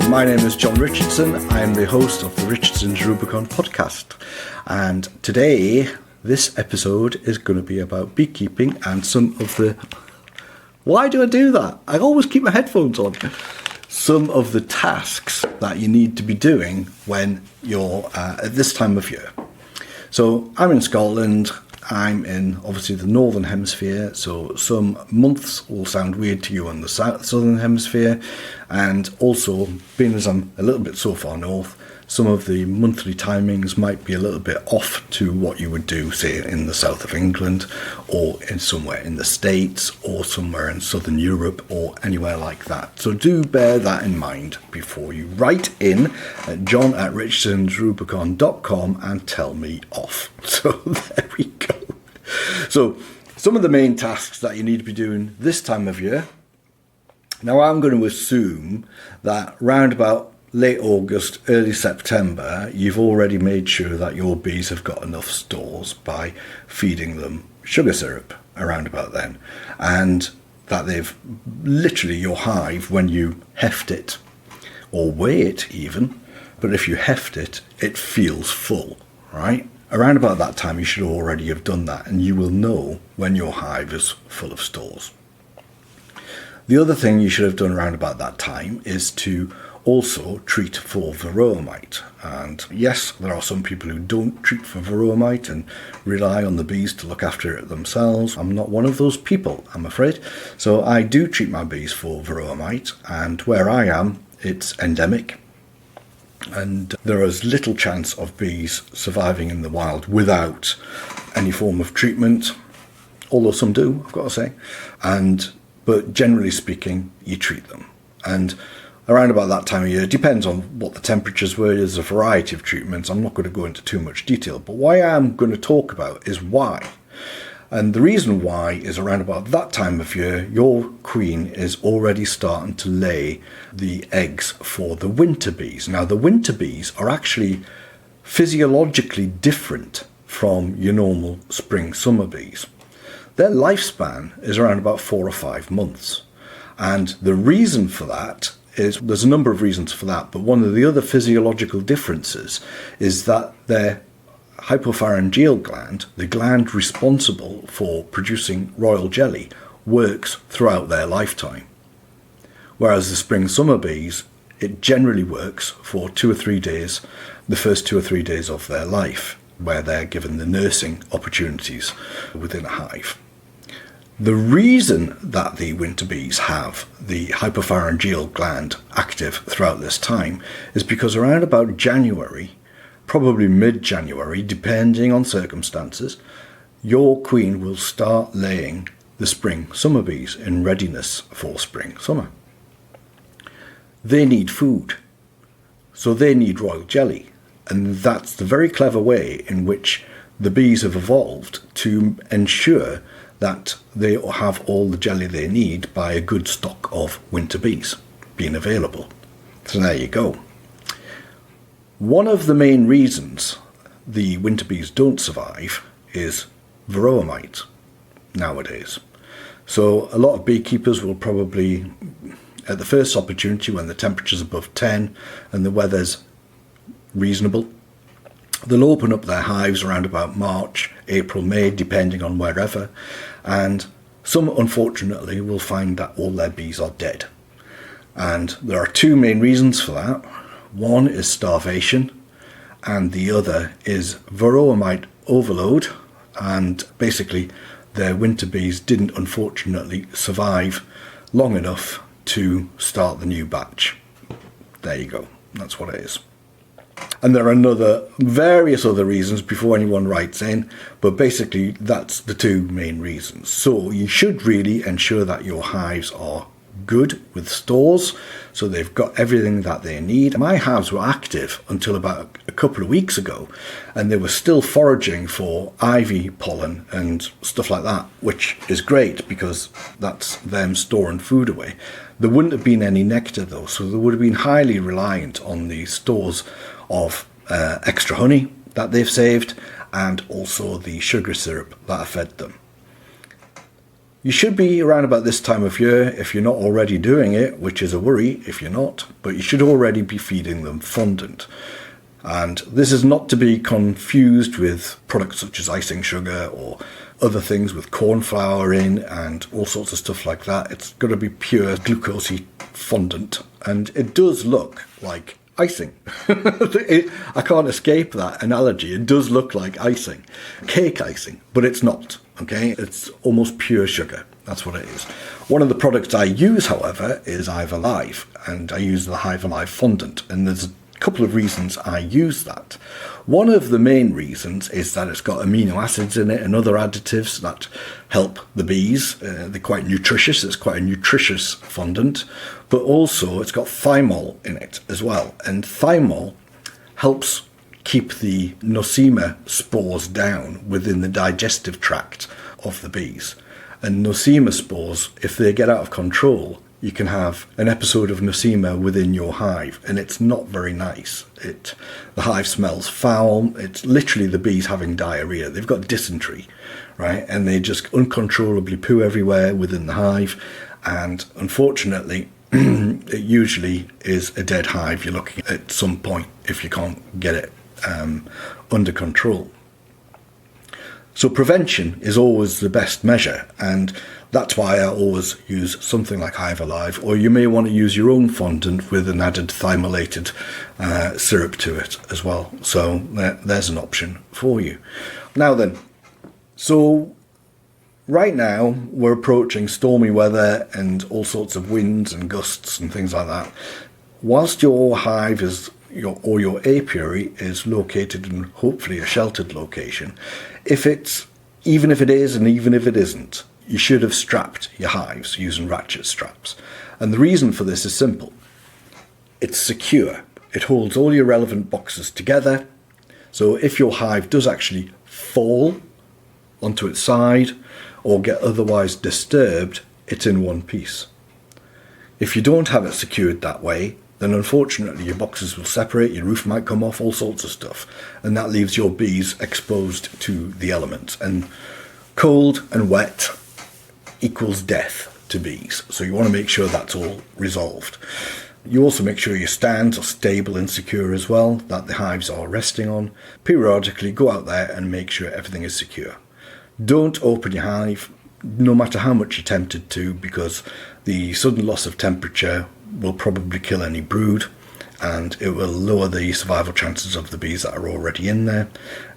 My name is John Richardson. I am the host of the Richardson's Rubicon podcast. And today, this episode is going to be about beekeeping and some of the... Why do I do that? I always keep my headphones on. Some of the tasks that you need to be doing when you're at this time of year. So I'm in Scotland. I'm in, obviously, the Northern Hemisphere, so some months will sound weird to you on the Southern Hemisphere, and also, being as I'm a little bit so far north, some of the monthly timings might be a little bit off to what you would do, say, in the south of England, or in somewhere in the States, or somewhere in Southern Europe, or anywhere like that. So do bear that in mind before you write in at john@richardsonsrubicon.com and tell me off. So there we go. So some of the main tasks that you need to be doing this time of year. Now I'm going to assume that round about late August, early September, you've already made sure that your bees have got enough stores by feeding them sugar syrup around about then, and that they've literally, your hive, when you heft it or weigh it even, but if you heft it, it feels full, right? Around about that time you should already have done that, and you will know when your hive is full of stores. The other thing you should have done around about that time is to also treat for varroa mite. And yes, there are some people who don't treat for varroa mite and rely on the bees to look after it themselves. I'm not one of those people, I'm afraid. So I do treat my bees for varroa mite, and where I am, it's endemic. And there is little chance of bees surviving in the wild without any form of treatment, although some do, I've got to say. But generally speaking, you treat them. And around about that time of year, it depends on what the temperatures were. There's a variety of treatments. I'm not going to go into too much detail, but what I am going to talk about is why. And the reason why is around about that time of year, your queen is already starting to lay the eggs for the winter bees. Now, the winter bees are actually physiologically different from your normal spring-summer bees. Their lifespan is around about 4 or 5 months. And the reason for that is, there's a number of reasons for that, but one of the other physiological differences is that their hypopharyngeal gland, the gland responsible for producing royal jelly, works throughout their lifetime. Whereas the spring-summer bees, it generally works for 2 or 3 days, the first 2 or 3 days of their life, where they're given the nursing opportunities within a hive. The reason that the winter bees have the hypopharyngeal gland active throughout this time is because around about January, probably mid-January, depending on circumstances, your queen will start laying the spring-summer bees in readiness for spring-summer. They need food, so they need royal jelly, and that's the very clever way in which the bees have evolved to ensure that they have all the jelly they need by a good stock of winter bees being available. So there you go. One of the main reasons the winter bees don't survive is varroa mite nowadays. So a lot of beekeepers will probably, at the first opportunity when the temperature's above 10 and the weather's reasonable, they'll open up their hives around about March, April, May, depending on wherever, and some, unfortunately, will find that all their bees are dead. And there are 2 main reasons for that. One is starvation, and the other is varroa mite overload, and basically their winter bees didn't, unfortunately, survive long enough to start the new batch. There you go. That's what it is. And there are various other reasons before anyone writes in, but basically that's the 2 main reasons. So you should really ensure that your hives are good with stores, so they've got everything that they need. My hives were active until about a couple of weeks ago, and they were still foraging for ivy pollen and stuff like that, which is great because that's them storing food away. There wouldn't have been any nectar though, so they would have been highly reliant on the stores of extra honey that they've saved, and also the sugar syrup that I fed them. You should be around about this time of year if you're not already doing it, which is a worry if you're not, but you should already be feeding them fondant. And this is not to be confused with products such as icing sugar or other things with corn flour in and all sorts of stuff like that. It's got to be pure glucosey fondant, and it does look like icing. I can't escape that analogy. It does look like icing, cake icing, but it's not, okay? It's almost pure sugar. That's what it is. One of the products I use, however, is Hive Alive, and I use the Hive Alive fondant, and there's a couple of reasons I use that. One of the main reasons is that it's got amino acids in it and other additives that help the bees. They're quite nutritious. It's quite a nutritious fondant, but also it's got thymol in it as well. And thymol helps keep the nosema spores down within the digestive tract of the bees. And nosema spores, if they get out of control, you can have an episode of nosema within your hive, and it's not very nice. The hive smells foul. It's literally the bees having diarrhea. They've got dysentery, right? And they just uncontrollably poo everywhere within the hive. And unfortunately, it usually is a dead hive you're looking at some point if you can't get it under control. So prevention is always the best measure, and that's why I always use something like Hive Alive, or you may want to use your own fondant with an added thymolated syrup to it as well. So there's an option for you. Now then, so right now we're approaching stormy weather and all sorts of winds and gusts and things like that. Whilst your hive is or your apiary is located in hopefully a sheltered location, even if it is and even if it isn't, you should have strapped your hives using ratchet straps. And the reason for this is simple. It's secure. It holds all your relevant boxes together. So if your hive does actually fall onto its side or get otherwise disturbed, it's in one piece. If you don't have it secured that way, then unfortunately your boxes will separate, your roof might come off, all sorts of stuff. And that leaves your bees exposed to the elements. And cold and wet equals death to bees. So you want to make sure that's all resolved. You also make sure your stands are stable and secure as well, that the hives are resting on. Periodically go out there and make sure everything is secure. Don't open your hive, no matter how much you're tempted to, because the sudden loss of temperature will probably kill any brood, and it will lower the survival chances of the bees that are already in there,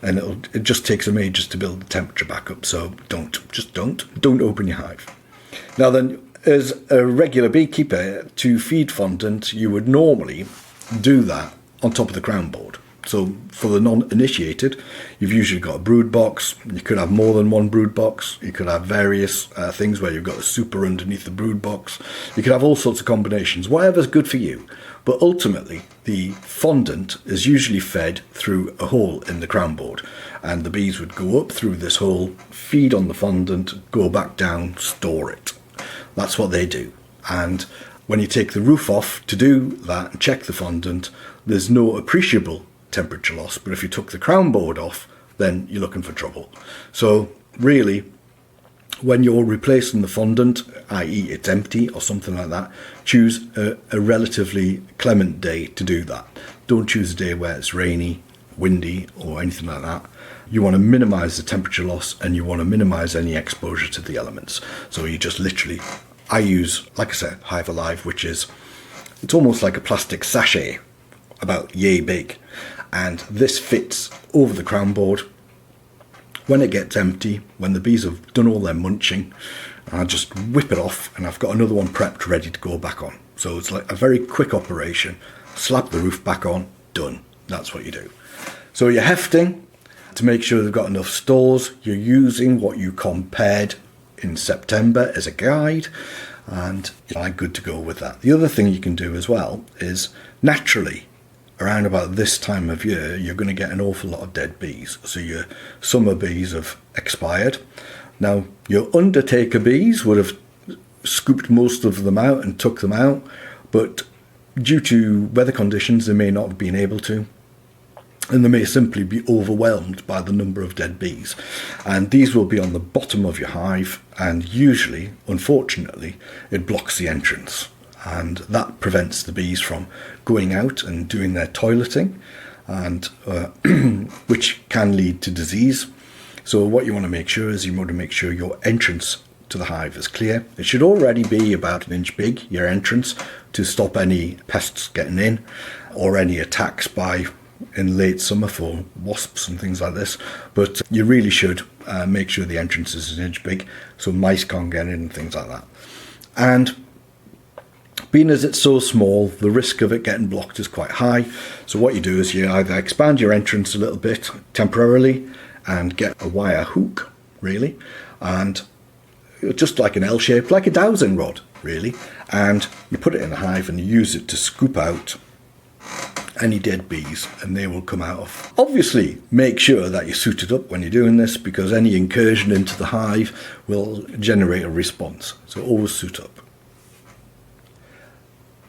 and it just takes them ages to build the temperature back up. So don't open your hive. Now then, as a regular beekeeper, to feed fondant, you would normally do that on top of the crown board. So for the non-initiated, you've usually got a brood box. You could have more than one brood box. You could have various things where you've got a super underneath the brood box. You could have all sorts of combinations, whatever's good for you. But ultimately, the fondant is usually fed through a hole in the crown board. And the bees would go up through this hole, feed on the fondant, go back down, store it. That's what they do. And when you take the roof off to do that and check the fondant, there's no appreciable temperature loss, but if you took the crown board off, then you're looking for trouble. So really, when you're replacing the fondant, i.e. it's empty or something like that, choose a relatively clement day to do that. Don't choose a day where it's rainy, windy or anything like that. You want to minimize the temperature loss and you want to minimize any exposure to the elements. So you just literally, I use, like I said, Hive Alive, which is, it's almost like a plastic sachet, about yay big. And this fits over the crown board. When it gets empty, when the bees have done all their munching, I just whip it off and I've got another one prepped ready to go back on. So it's like a very quick operation. Slap the roof back on, done. That's what you do. So you're hefting to make sure they've got enough stores. You're using what you compared in September as a guide, and you're good to go with that. The other thing you can do as well is naturally, around about this time of year, you're going to get an awful lot of dead bees. So your summer bees have expired. Now, your undertaker bees would have scooped most of them out and took them out, but due to weather conditions, they may not have been able to. and they may simply be overwhelmed by the number of dead bees. And these will be on the bottom of your hive, and usually, unfortunately, it blocks the entrance, and that prevents the bees from going out and doing their toileting, and which can lead to disease. So what you want to make sure is you want to make sure your entrance to the hive is clear. It should already be about an inch big, your entrance, to stop any pests getting in or any attacks in late summer for wasps and things like this. But you really should make sure the entrance is an inch big so mice can't get in and things like that. And being as it's so small, the risk of it getting blocked is quite high. So what you do is you either expand your entrance a little bit temporarily and get a wire hook, really, and just like an L shape, like a dowsing rod, really, and you put it in the hive and you use it to scoop out any dead bees, and they will come out of. Obviously, make sure that you're suited up when you're doing this, because any incursion into the hive will generate a response. So always suit up.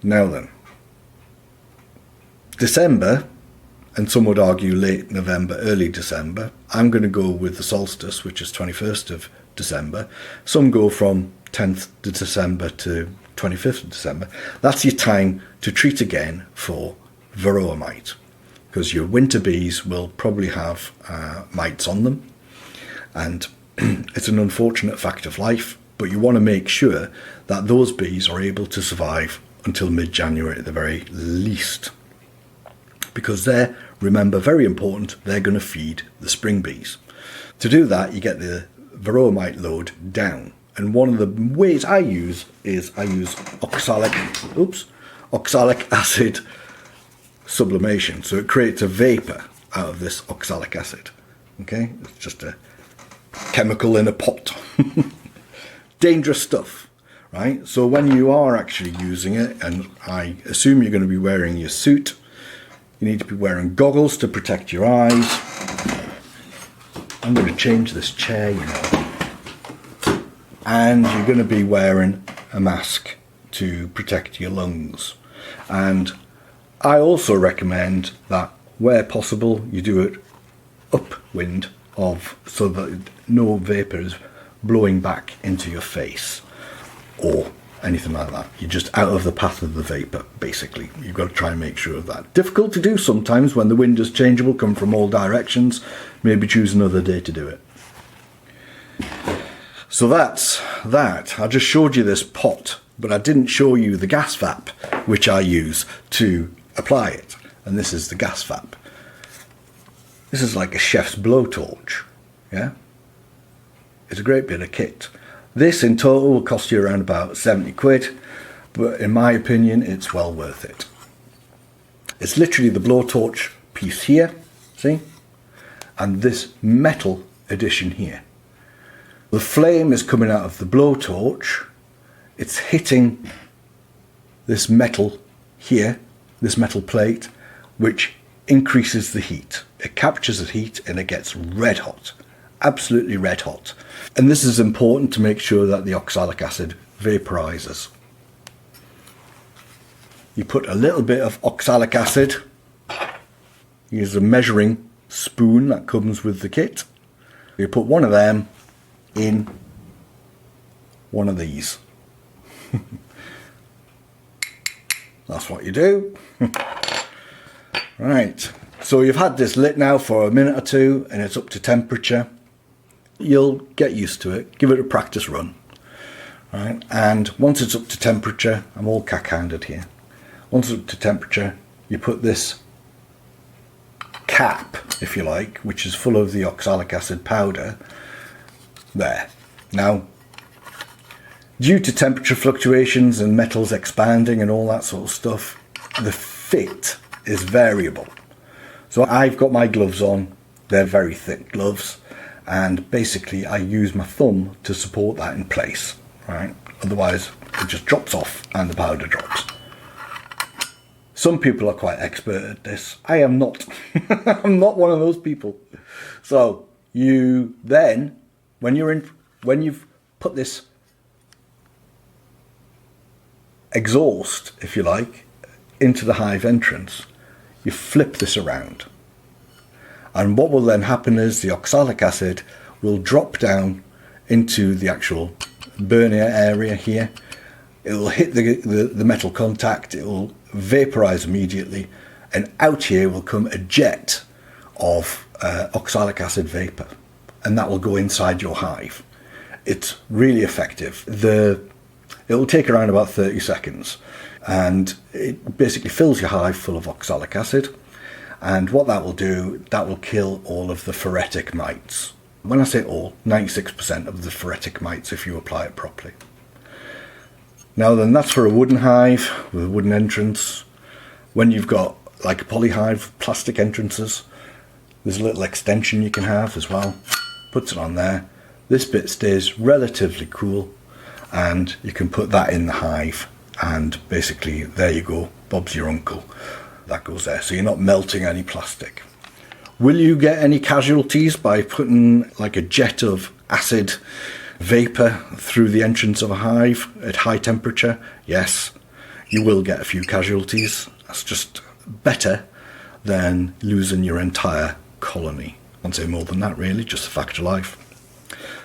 Now then, December, and some would argue late November, early December. I'm going to go with the solstice, which is 21st of December. Some go from 10th of December to 25th of December. That's your time to treat again for varroa mite, because your winter bees will probably have mites on them, and it's an unfortunate fact of life, but you want to make sure that those bees are able to survive until mid-January at the very least, because they're, remember, very important, they're going to feed the spring bees. To do that, you get the varroa mite load down, and one of the ways I use oxalic acid sublimation. So it creates a vapor out of this oxalic acid. Okay, it's just a chemical in a pot. Dangerous stuff, right? So when you are actually using it, and I assume you're going to be wearing your suit, you need to be wearing goggles to protect your eyes. I'm going to change this chair, you know. And you're going to be wearing a mask to protect your lungs. And I also recommend that where possible you do it upwind so that no vapour is blowing back into your face or anything like that. You're just out of the path of the vapour, basically. You've got to try and make sure of that. Difficult to do sometimes when the wind is changeable, come from all directions. Maybe choose another day to do it. So that's that. I just showed you this pot, but I didn't show you the gas vap, which I use to apply it. And this is the gas vap. This is like a chef's blowtorch, yeah? It's a great bit of kit. This in total will cost you around about 70 quid, but in my opinion, it's well worth it. It's literally the blowtorch piece here, see? And this metal addition here. The flame is coming out of the blowtorch. It's hitting this metal here, this metal plate, which increases the heat. It captures the heat and it gets red hot, absolutely red hot. And this is important to make sure that the oxalic acid vaporizes. You put a little bit of oxalic acid, use a measuring spoon that comes with the kit. You put one of them in one of these. That's what you do. Right, so you've had this lit now for a minute or two and it's up to temperature. You'll get used to it. Give it a practice run. Right, and once it's up to temperature, I'm all cack-handed here. Once it's up to temperature, you put this cap, if you like, which is full of the oxalic acid powder, there. Now, due to temperature fluctuations and metals expanding and all that sort of stuff, the fit is variable. So I've got my gloves on. They're very thick gloves, and basically I use my thumb to support that in place, right? Otherwise it just drops off and the powder drops. Some people are quite expert at this. I am not. I'm not one of those people. So you then, when you've put this exhaust, if you like, into the hive entrance, you flip this around. And what will then happen is the oxalic acid will drop down into the actual burner area here. It will hit the metal contact, it will vaporize immediately, and out here will come a jet of oxalic acid vapor, and that will go inside your hive. It's really effective. It will take around about 30 seconds, and it basically fills your hive full of oxalic acid. And what that will do, that will kill all of the phoretic mites. When I say all, 96% of the phoretic mites if you apply it properly. Now then, that's for a wooden hive with a wooden entrance. When you've got like a polyhive, plastic entrances, there's a little extension you can have as well. Puts it on there. This bit stays relatively cool, and you can put that in the hive, and basically there you go, Bob's your uncle. That goes there, so you're not melting any plastic. Will you get any casualties by putting like a jet of acid vapor through the entrance of a hive at high temperature? Yes, you will get a few casualties. That's just better than losing your entire colony. I can't say more than that really, just a fact of life.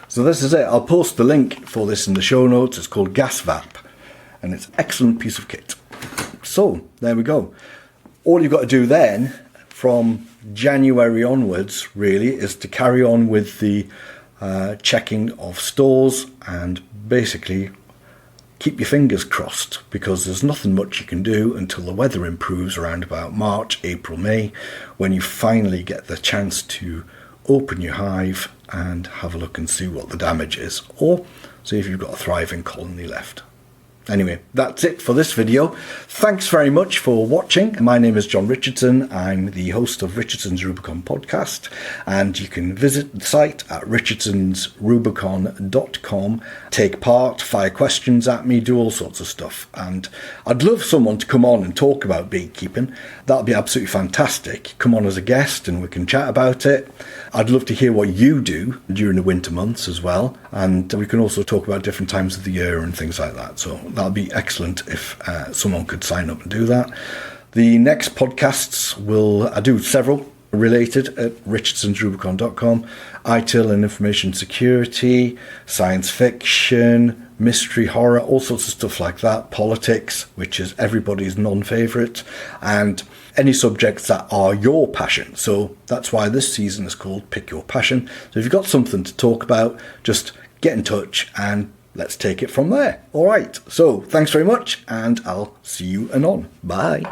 So this is it. I'll post the link for this in the show notes. It's called Gas Vap, and it's an excellent piece of kit. So there we go. All you've got to do then from January onwards really is to carry on with the checking of stores, and basically keep your fingers crossed, because there's nothing much you can do until the weather improves around about March, April, May, when you finally get the chance to open your hive and have a look and see what the damage is, or see if you've got a thriving colony left. Anyway, that's it for this video. Thanks very much for watching. My name is John Richardson. I'm the host of Richardson's Rubicon podcast, and you can visit the site at richardsonsrubicon.com. Take part, fire questions at me, do all sorts of stuff. And I'd love someone to come on and talk about beekeeping. That'd be absolutely fantastic. Come on as a guest and we can chat about it. I'd love to hear what you do during the winter months as well. And we can also talk about different times of the year and things like that. So that'd be excellent if someone could sign up and do that. The next podcasts I do several related at richardsonsrubicon.com. ITIL and information security, science fiction, mystery, horror, all sorts of stuff like that. Politics, which is everybody's non-favourite, and any subjects that are your passion. So that's why this season is called Pick Your Passion. So if you've got something to talk about, just get in touch and let's take it from there. All right. So thanks very much, and I'll see you anon. Bye.